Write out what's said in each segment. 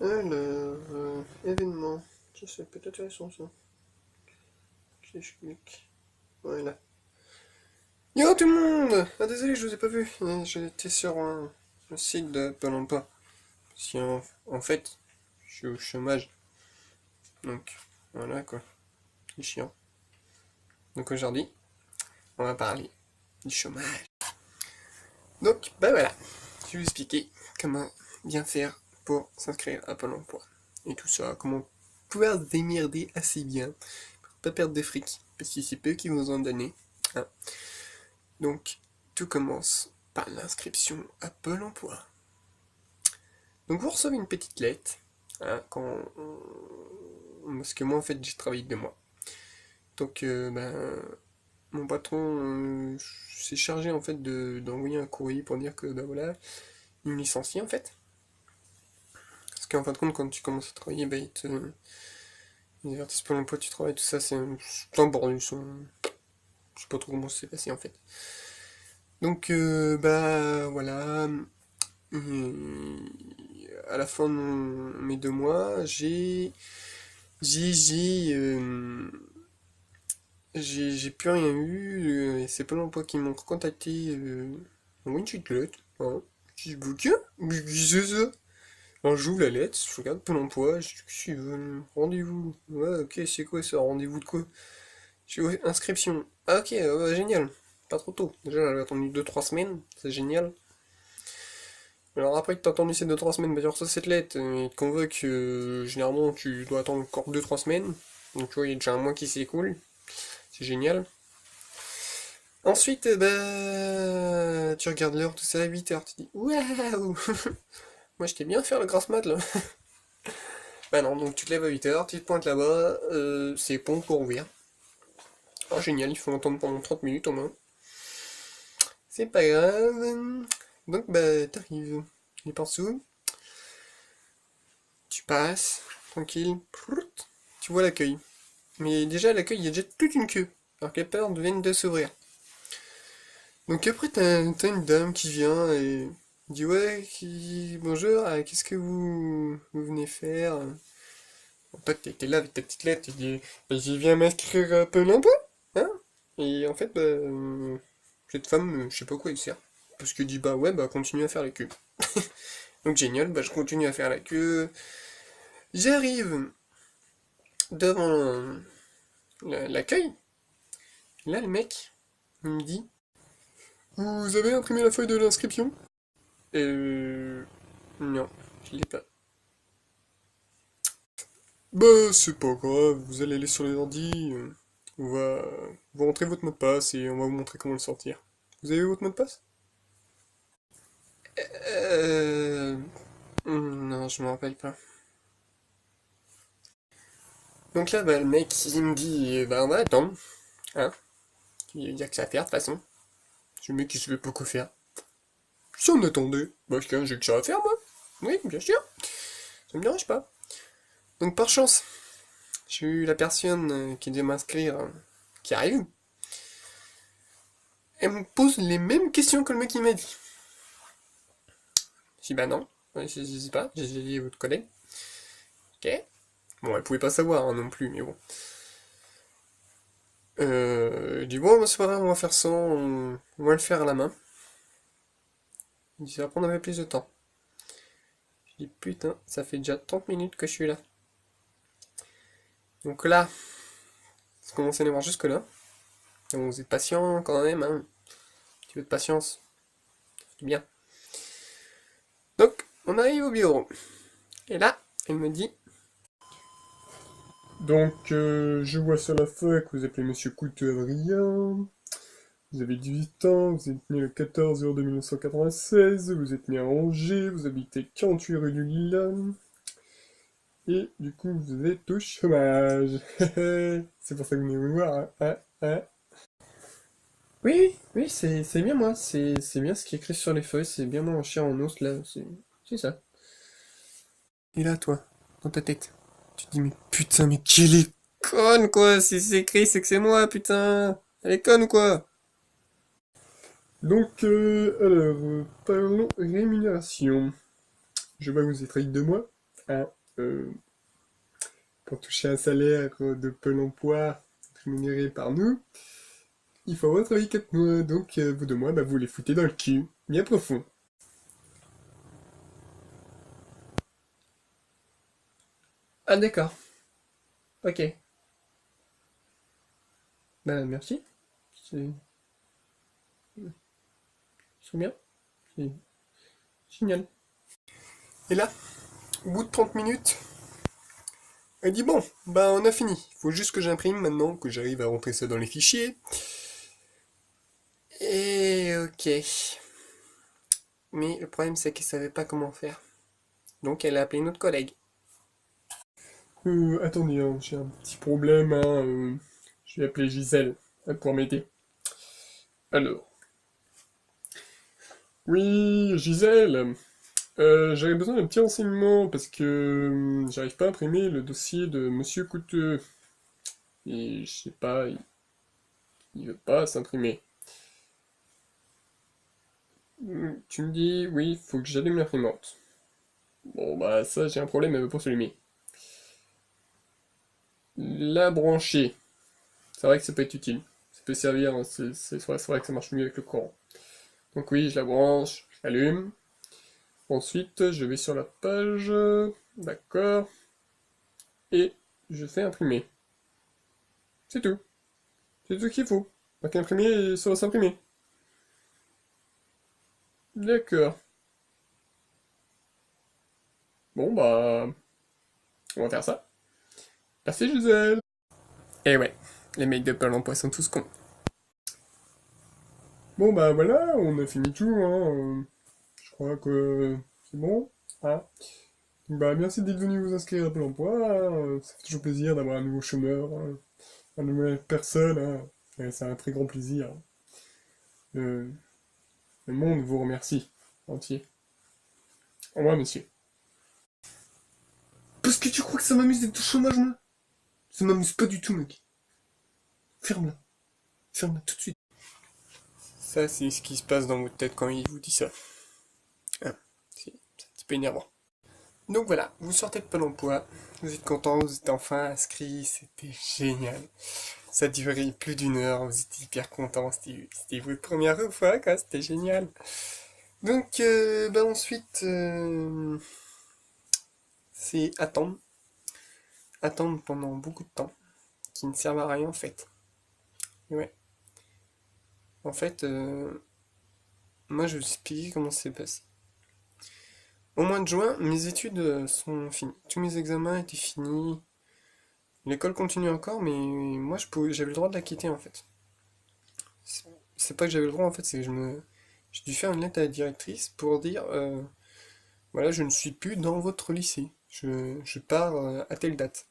Alors, événement. Ça, c'est peut-être intéressant ça. Si je clique. Voilà. Yo tout le monde! Ah désolé, je vous ai pas vu. J'étais sur un site de Pôle emploi. Parce qu'en fait, je suis au chômage. Donc, voilà quoi. C'est chiant. Donc aujourd'hui, on va parler du chômage. Donc, bah voilà. Je vais vous expliquer comment bien faire pour s'inscrire à Pôle emploi. Et tout ça, comment pouvoir se démerder assez bien. Pas perdre de fric. Parce que c'est peu qui vous en donnent. Hein. Donc, tout commence par l'inscription à Pôle emploi. Donc, vous recevez une petite lettre. Hein, parce que moi, en fait, j'ai travaillé 2 mois. Donc, mon patron s'est chargé, en fait, d'envoyer un courrier pour dire que, bah voilà, il me licencie, en fait. Parce qu'en fin de compte, quand tu commences à travailler, bah, ils avertissent Pôle emploi, tu travailles, tout ça, c'est plein de bordel. Je sais pas trop comment ça s'est passé, en fait. Donc, bah, voilà. Euh, à la fin de mes 2 mois, j'ai, j'ai, euh, j'ai plus rien eu. Et c'est Pôle emploi qui m'ont recontacté. Oui, une petite lettre. Hein. Je dis, bouquin? Mais qu'est-ce que c'est ça? Alors j'ouvre la lettre, je regarde Pôle emploi, je dis, qu'est-ce qu'ils veulent? Rendez-vous. Ouais, ok, c'est quoi ça? Rendez-vous de quoi? Je dis, ouais, inscription. Ah, ok, ouais, génial. Pas trop tôt. Déjà, j'avais attendu 2 3 semaines, c'est génial. Alors après que t'as attendu ces 2 3 semaines, bah tu reçois cette lettre, il te convoque, généralement tu dois attendre encore 2 3 semaines, donc tu vois, il y a déjà un mois qui s'écoule, c'est génial. Ensuite, bah, tu regardes l'heure, tout ça à 8 heures, tu dis, waouh, moi j'étais bien faire le grasse mat là. Bah non, donc tu te lèves à 8 heures, tu te pointes là-bas, c'est bon pour ouvrir. Ah génial, il faut attendre pendant 30 minutes au moins. C'est pas grave. Donc bah t'arrives, les portes s'ouvrent, tu passes, tranquille, tu vois l'accueil. Mais déjà, à l'accueil, il y a déjà toute une queue. Alors que les portes viennent de s'ouvrir. Donc après, t'as une dame qui vient et dit ouais, bonjour, qu'est-ce que vous venez faire? Toi, t'es là avec ta petite lettre, tu dis, bah, j'y viens m'inscrire un peu l'emploi, hein? Et en fait, cette femme, je sais pas quoi elle sert. Parce qu'elle dit, bah ouais, bah continue à faire la queue. Donc génial, bah je continue à faire la queue. J'arrive devant l'accueil. Là, le mec, il me dit, vous avez imprimé la feuille de l'inscription? Non, je l'ai pas. Bah, c'est pas grave, vous allez aller sur les ordi, on va... vous rentrez votre mot de passe et on va vous montrer comment le sortir. Vous avez votre mot de passe? Euh... Non, je me rappelle pas. Donc là, bah, le mec, il me dit, bah, on va attendre, hein. Il y a que ça à faire, de toute façon. Le mec, il savait pas quoi faire. Si on attendait, bah, j'ai que ça à faire, moi. Oui, bien sûr, ça me dérange pas. Donc par chance, j'ai eu la personne qui devait m'inscrire, qui arrive. Elle me pose les mêmes questions que le mec qui m'a dit. Je dis bah non, ouais, je sais pas, j'ai dit votre collègue. Ok. Bon, elle pouvait pas savoir hein, non plus, mais bon. Je dis bon, bah, c'est pas grave, on va faire ça, on va le faire à la main. Il dit ça va prendre un peu plus de temps. Je dis putain, ça fait déjà 30 minutes que je suis là. Donc là, ça commence à aller voir jusque là. Donc vous êtes patient quand même, hein. Un petit peu de patience, c'est bien. Donc, on arrive au bureau. Et là, elle me dit donc, je vois sur la feuille que vous appelez Monsieur Couteau Adrien. Vous avez 18 ans, vous êtes né le 14-02-1996, vous êtes né à Angers, vous habitez 48 rue du Lilas, et du coup vous êtes au chômage. C'est pour ça que vous venez me voir, hein, hein. Oui, oui, c'est bien moi, c'est bien ce qui est écrit sur les feuilles, c'est bien moi en chair en os là, c'est ça. Et là, toi, dans ta tête, tu te dis mais putain, mais quelle est conne quoi, si c'est écrit, c'est que c'est moi, putain, elle est conne ou quoi? Donc, alors, parlons rémunération. Je vois que vous êtes travaillé 2 mois. hein, euh, pour toucher un salaire de Pôle emploi rémunéré par nous, il faut avoir travaillé 4 mois, donc vous 2 mois, bah, vous les foutez dans le cul, bien profond. Ah d'accord, ok. Bah merci, c'est c'est bien, c'est génial. Et là, au bout de 30 minutes, elle dit bon, bah on a fini. Il faut juste que j'imprime maintenant, que j'arrive à rentrer ça dans les fichiers. Et ok. Mais le problème c'est qu'elle savait pas comment faire. Donc elle a appelé notre collègue. Attendez, hein, j'ai un petit problème, hein, je vais appeler Gisèle, pour m'aider. Alors, oui, Gisèle, j'avais besoin d'un petit renseignement parce que j'arrive pas à imprimer le dossier de Monsieur Couteux. Et je sais pas, il veut pas s'imprimer. Tu me dis, oui, faut que j'allume l'imprimante. Bon, bah ça, j'ai un problème, elle veut pas s'allumer. La brancher. C'est vrai que ça peut être utile. Ça peut servir, hein, c'est vrai que ça marche mieux avec le courant. Donc oui, je la branche, je l'allume. Ensuite, je vais sur la page, d'accord, et je fais imprimer. C'est tout. C'est tout qu'il faut. Donc imprimer et ça va s'imprimer. D'accord. Bon bah, on va faire ça. Merci Gisèle. Et ouais, les mecs de Pôle emploi sont tous cons. Bon bah voilà, on a fini tout, hein. Je crois que c'est bon. Hein. Bah merci d'être venu vous inscrire à Pôle emploi, hein. Ça fait toujours plaisir d'avoir un nouveau chômeur, hein, une nouvelle personne, hein. Et c'est un très grand plaisir. Le, le monde vous remercie entier. Au revoir, monsieur. Parce que tu crois que ça m'amuse d'être au chômage, moi? Ça m'amuse pas du tout, mec. Ferme-la. Ferme-la tout de suite. Ça, c'est ce qui se passe dans votre tête quand il vous dit ça. Hein, c'est un petit peu énervant. Donc voilà, vous sortez de Pôle emploi, vous êtes content, vous êtes enfin inscrit, c'était génial. Ça a duré plus d'1 heure, vous étiez hyper content, c'était votre première fois, quoi, c'était génial. Donc, bah ensuite, c'est attendre. Attendre pendant beaucoup de temps, qui ne servent à rien en fait. Et ouais. En fait, moi je vais vous expliquer comment c'est passé. Au mois de juin, mes études sont finies. Tous mes examens étaient finis. L'école continue encore, mais moi j'avais le droit de la quitter en fait. C'est pas que j'avais le droit en fait, c'est que j'ai dû faire une lettre à la directrice pour dire voilà, je ne suis plus dans votre lycée. Je pars à telle date.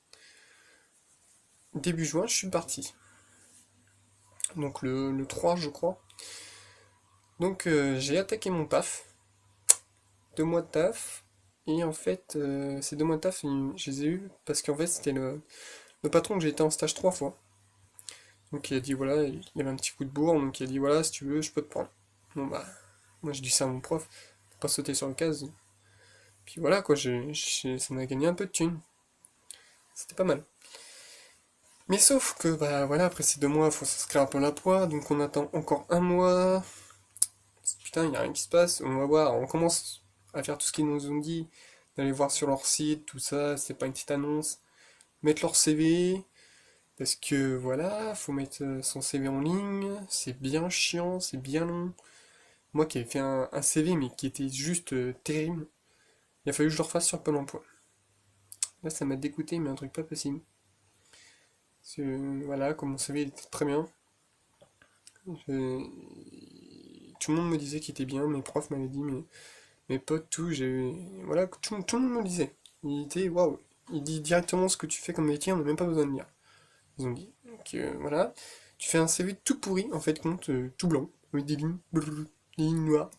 Début juin, je suis parti. Donc le 3, je crois. Donc j'ai attaqué mon taf. 2 mois de taf. Et en fait, ces 2 mois de taf, je les ai eus parce qu'en fait, c'était le patron que j'ai été en stage 3 fois. Donc il a dit voilà, il y avait un petit coup de bourre, donc il a dit voilà, si tu veux, je peux te prendre. Bon bah, moi je dis ça à mon prof, faut pas sauter sur le case. Puis voilà quoi, ça m'a gagné un peu de thunes. C'était pas mal. Mais sauf que bah voilà, après ces 2 mois, faut s'inscrire un peu la poire, donc on attend encore 1 mois. Putain, il y a rien qui se passe, on va voir, on commence à faire tout ce qu'ils nous ont dit, d'aller voir sur leur site, tout ça, c'est pas une petite annonce. Mettre leur CV, parce que voilà, faut mettre son CV en ligne, c'est bien chiant, c'est bien long. Moi qui avais fait un CV mais qui était juste terrible, il a fallu que je le refasse sur Pôle emploi. Là ça m'a dégoûté mais un truc pas possible. Parce que, voilà, comme mon CV était très bien, tout le monde me disait qu'il était bien, mes profs m'avaient dit, mes potes, tout, voilà, tout le monde me le disait. Il était waouh, il dit directement ce que tu fais comme métier, on n'a même pas besoin de lire. Ils ont dit. Donc voilà, tu fais un CV tout pourri, en fait, compte tout blanc, avec des lignes, blablabla, des lignes noires.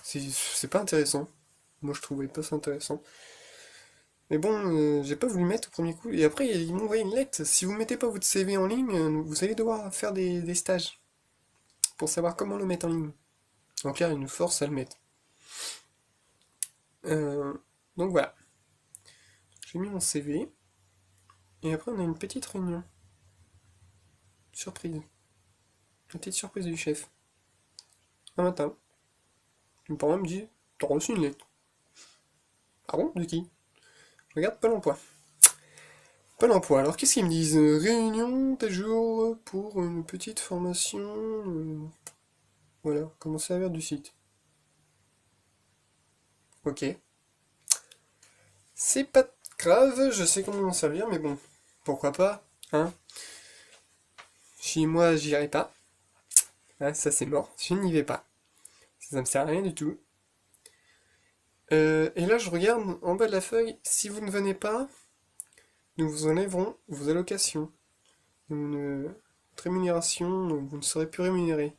C'est pas intéressant. Moi, je trouvais pas ça intéressant. Mais bon, j'ai pas voulu mettre au premier coup. Et après, ils m'ont envoyé une lettre. Si vous mettez pas votre CV en ligne, vous allez devoir faire des stages pour savoir comment le mettre en ligne. En clair, ils nous forcent à le mettre. Euh, donc voilà. j'ai mis mon CV, et après on a une petite réunion. Surprise. Une petite surprise du chef. Un matin, mes parents me disent, t'as reçu une lettre. Ah bon? De qui? Je regarde Pôle emploi. Pôle emploi, alors qu'est-ce qu'ils me disent? Réunion tel jour pour une petite formation. Voilà, comment servir du site. Ok. C'est pas grave, je sais comment m'en servir, mais bon, pourquoi pas, hein? Chez moi, j'irai pas. Hein, ça c'est mort, je n'y vais pas. Ça me sert à rien du tout. Et là, je regarde en bas de la feuille, si vous ne venez pas, nous vous enlèverons vos allocations. Une rémunération, vous ne serez plus rémunéré.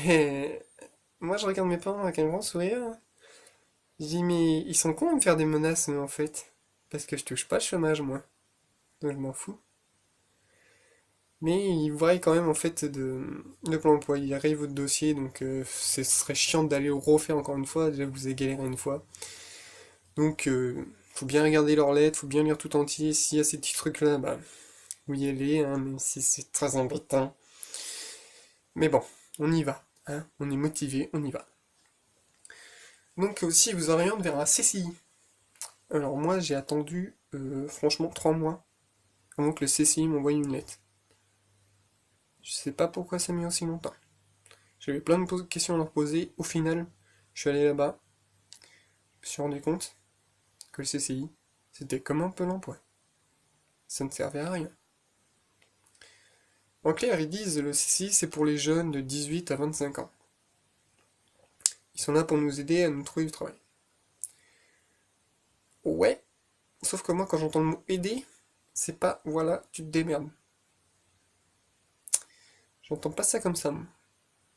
Et moi, je regarde mes parents avec un grand sourire. Je dis, mais ils sont cons à me faire des menaces, en fait. Parce que je touche pas le chômage, moi. Donc je m'en fous. Mais ils voient quand même, en fait, de Pôle emploi. Il arrive votre dossier, donc ce serait chiant d'aller le refaire encore une fois. Déjà, vous avez galéré une fois. Donc, faut bien regarder leurs lettres, faut bien lire tout entier. S'il y a ces petits trucs-là, bah, vous y allez, hein, même si c'est très embêtant. Mais bon, on y va, hein, on est motivé, on y va. Donc aussi, vous oriente vers un CCI. Alors moi, j'ai attendu, franchement, 3 mois avant que le CCI m'envoie une lettre. Je sais pas pourquoi ça a mis aussi longtemps. J'avais plein de questions à leur poser. Au final, je suis allé là-bas, je me suis rendu compte que le CCI, c'était comme un Pôle emploi. Ça ne servait à rien. En clair, ils disent le CCI, c'est pour les jeunes de 18 à 25 ans. Ils sont là pour nous aider à nous trouver du travail. Ouais, sauf que moi, quand j'entends le mot aider, c'est pas voilà, tu te démerdes. J'entends pas ça comme ça, moi.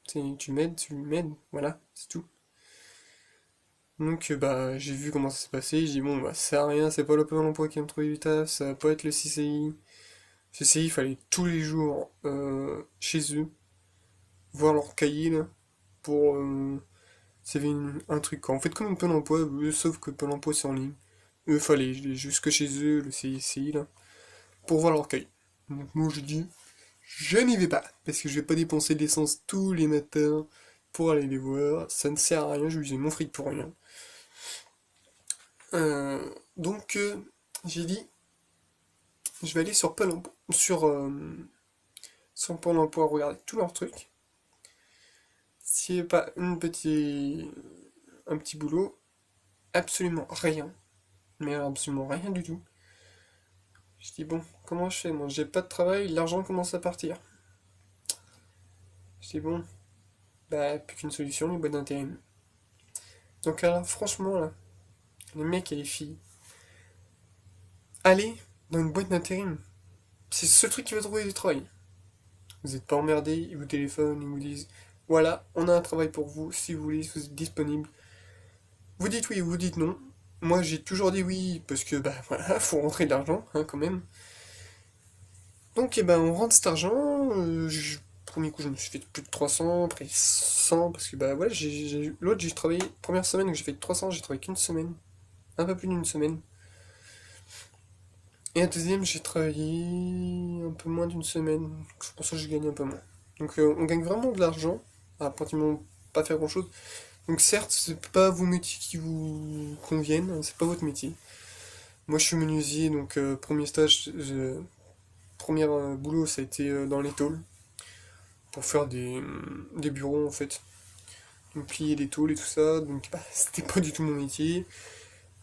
Tu m'aides, voilà, c'est tout. Donc, bah, j'ai vu comment ça s'est passé, j'ai dit, bon, bah, ça sert à rien, c'est pas le Pôle emploi qui va me trouver du taf, ça va pas être le CCI. CCI, il fallait tous les jours chez eux, voir leur cahier, là, pour s'il y avait un truc, quoi. En fait, comme un Pôle emploi, sauf que Pôle emploi, c'est en ligne. Eux, fallait jusque chez eux, le CCI, là, pour voir leur cahier. Donc, moi, je dis, je n'y vais pas, parce que je vais pas dépenser de l'essence tous les matins pour aller les voir, ça ne sert à rien, je vais user mon fric pour rien. Donc, j'ai dit, je vais aller sur Pôle emploi, sur Pôle emploi, regarder tous leurs trucs. S'il n'y a pas un petit boulot, absolument rien, mais absolument rien du tout. Je dis, bon, comment je fais? Moi, j'ai pas de travail, l'argent commence à partir. Je dis, bon, bah, plus qu'une solution, les boîtes d'intérim. Donc, alors, franchement, là, les mecs et les filles, allez dans une boîte d'intérim. C'est ce truc qui va trouver du travail. Vous n'êtes pas emmerdés, ils vous téléphonent, ils vous disent, voilà, on a un travail pour vous, si vous voulez, si vous êtes disponible. Vous dites oui ou vous dites non. Moi, j'ai toujours dit oui, parce que, bah, voilà, faut rentrer de l'argent, hein, quand même. Donc, eh ben, on rentre cet argent. Premier coup, je me suis fait plus de 300, après 100, parce que, bah, ouais, l'autre, j'ai travaillé, première semaine que j'ai fait 300, j'ai travaillé qu'une semaine. Un peu plus d'une semaine. Et la deuxième, j'ai travaillé un peu moins d'une semaine. C'est pour ça que j'ai gagné un peu moins. Donc, on gagne vraiment de l'argent, à pratiquement pas faire grand-chose. Donc, certes, c'est pas vos métiers qui vous conviennent, hein, c'est pas votre métier. Moi, je suis menuisier, donc premier stage, premier boulot, ça a été dans les tôles, pour faire des bureaux en fait. Donc plier des tôles et tout ça, donc bah, c'était pas du tout mon métier.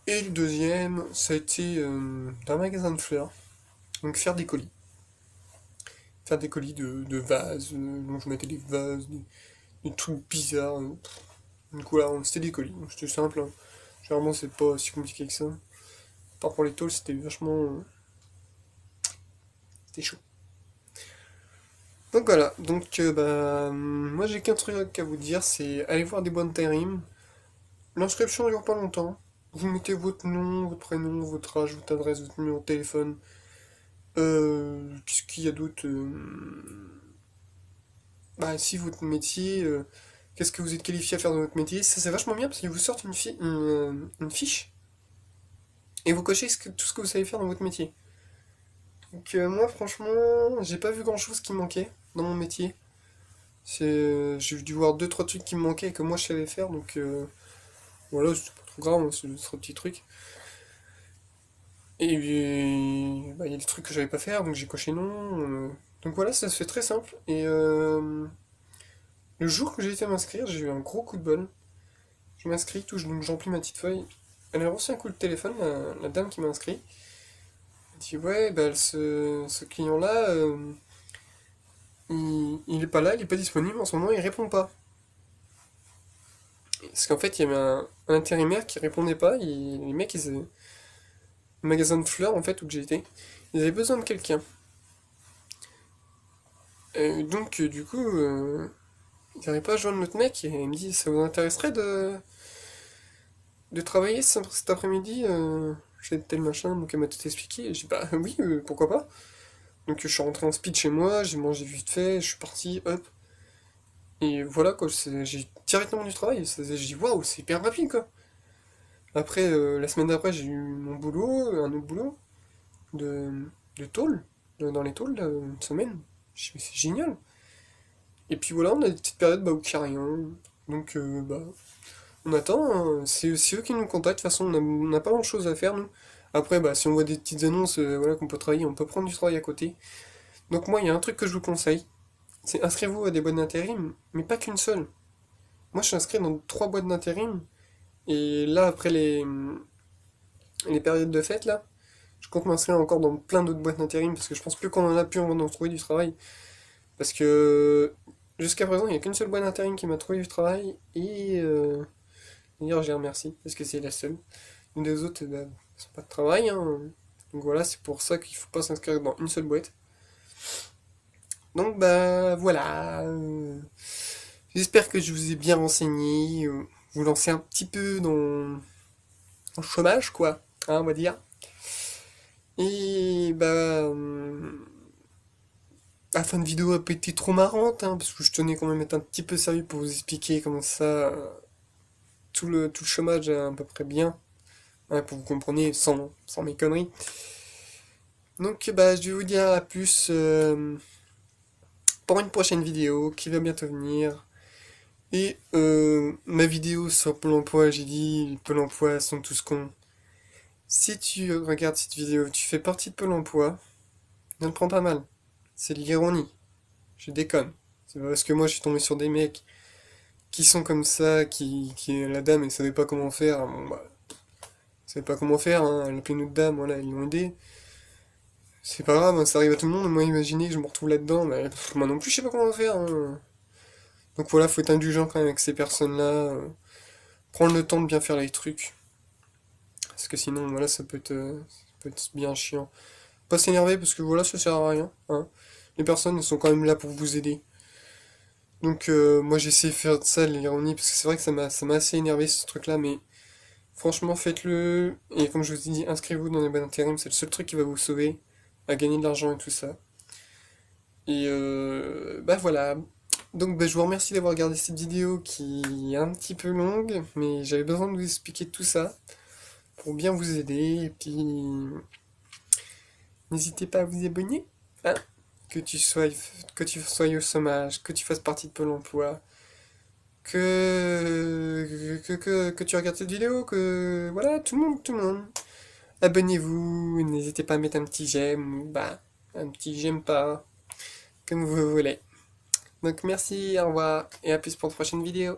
Et le deuxième, ça a été dans un magasin de fleurs, donc faire des colis. Faire des colis de vases, donc je mettais des vases, des trucs bizarres. Du coup là, c'était des colis, donc c'était simple, hein. Généralement, c'est pas si compliqué que ça. Par pour les tôles, c'était vachement. C'était chaud. Donc voilà, donc bah, moi j'ai qu'un truc à vous dire, c'est aller voir des boîtes d'intérim. L'inscription dure pas longtemps. Vous mettez votre nom, votre prénom, votre âge, votre adresse, votre numéro de téléphone. Qu'est-ce qu'il y a d'autre? Bah si votre métier, qu'est-ce que vous êtes qualifié à faire dans votre métier? Ça c'est vachement bien parce qu'ils vous sortent une fiche et vous cochez tout ce que vous savez faire dans votre métier. Donc moi franchement, j'ai pas vu grand chose qui me manquait dans mon métier. J'ai dû voir deux trois trucs qui me manquaient et que moi je savais faire, donc voilà, c'est pas trop grave, hein, c'est deux trois petits trucs. Et bah, il y a des trucs que j'avais pas faire, donc j'ai coché non. Donc voilà, ça se fait très simple. Et le jour que j'ai été m'inscrire, j'ai eu un gros coup de bol. Je m'inscris, donc j'emplis ma petite feuille. Elle a reçu un coup de téléphone, la dame qui m'a inscrit. Elle dit ouais, bah, ce client-là, il est pas là, il est pas disponible en ce moment, il répond pas. Parce qu'en fait, il y avait un intérimaire qui répondait pas, les mecs, le magasin de fleurs en fait où j'étais, ils avaient besoin de quelqu'un. Donc du coup, ils n'arrivaient pas à joindre notre mec et il me dit ça vous intéresserait de travailler cet après-midi chez tel machin, donc elle m'a tout expliqué. Et j'ai dit bah oui, pourquoi pas. Donc je suis rentré en speed chez moi, j'ai mangé vite fait, je suis parti, hop. Et voilà quoi, j'ai directement du travail. J'ai dit waouh, c'est hyper rapide quoi. Après, la semaine d'après, j'ai eu mon boulot, un autre boulot de, de tôle, dans les tôles, là, une semaine. Je me suis dit, mais c'est génial. Et puis voilà, on a des petites périodes bah, où il n'y a rien. Donc bah, on attend, hein. C'est eux qui nous contactent. De toute façon, on n'a pas grand-chose à faire, nous. Après, bah, si on voit des petites annonces voilà, qu'on peut travailler, on peut prendre du travail à côté. Donc moi, il y a un truc que je vous conseille. C'est inscrivez-vous à des boîtes d'intérim, mais pas qu'une seule. Moi, je suis inscrit dans 3 boîtes d'intérim. Et là, après les périodes de fête, là, je compte m'inscrire encore dans plein d'autres boîtes d'intérim parce que je pense plus qu'on en a plus, on va en trouver du travail. Parce que jusqu'à présent, il n'y a qu'une seule boîte d'intérim qui m'a trouvé du travail et d'ailleurs, je les remercie parce que c'est la seule. Une des autres, bah, sont pas de travail, hein. Donc voilà, c'est pour ça qu'il faut pas s'inscrire dans une seule boîte. Donc bah voilà. J'espère que je vous ai bien renseigné. Vous lancez un petit peu dans le chômage, quoi, hein, on va dire. Et bah la fin de vidéo a pas été trop marrante, hein, parce que je tenais quand même à être un petit peu sérieux pour vous expliquer comment ça, tout le chômage est à peu près bien, hein, pour que vous compreniez sans mes conneries. Donc bah je vais vous dire à plus pour une prochaine vidéo qui va bientôt venir. Et ma vidéo sur Pôle emploi, j'ai dit Pôle emploi sont tous cons. Si tu regardes cette vidéo, tu fais partie de Pôle emploi, ne le prends pas mal. C'est de l'ironie. Je déconne. C'est pas parce que moi je suis tombé sur des mecs qui sont comme ça, la dame elle savait pas comment faire, bon bah, elle savait pas comment faire, hein, elle a appelé une autre dame, voilà, ils l'ont aidé. C'est pas grave, hein, ça arrive à tout le monde, moi imaginez que je me retrouve là-dedans, mais moi non plus je sais pas comment faire, hein. Donc voilà, faut être indulgent quand même avec ces personnes-là, prendre le temps de bien faire les trucs, parce que sinon voilà ça peut être bien chiant. Pas s'énerver parce que voilà ça sert à rien, hein. Les personnes elles sont quand même là pour vous aider. Donc moi j'ai essayé de faire de ça l'ironie parce que c'est vrai que ça m'a assez énervé ce truc-là, mais franchement, faites-le. Et comme je vous ai dit, inscrivez-vous dans les boîtes d'intérim. C'est le seul truc qui va vous sauver à gagner de l'argent et tout ça. Et bah voilà. Donc bah, je vous remercie d'avoir regardé cette vidéo qui est un petit peu longue, mais j'avais besoin de vous expliquer tout ça pour bien vous aider. Et puis n'hésitez pas à vous abonner, hein. Que tu sois au chômage, que tu fasses partie de Pôle emploi, que tu regardes cette vidéo, que voilà, tout le monde. Abonnez-vous, n'hésitez pas à mettre un petit j'aime ou bah un petit j'aime pas, comme vous voulez. Donc merci, au revoir et à plus pour de prochaines vidéos.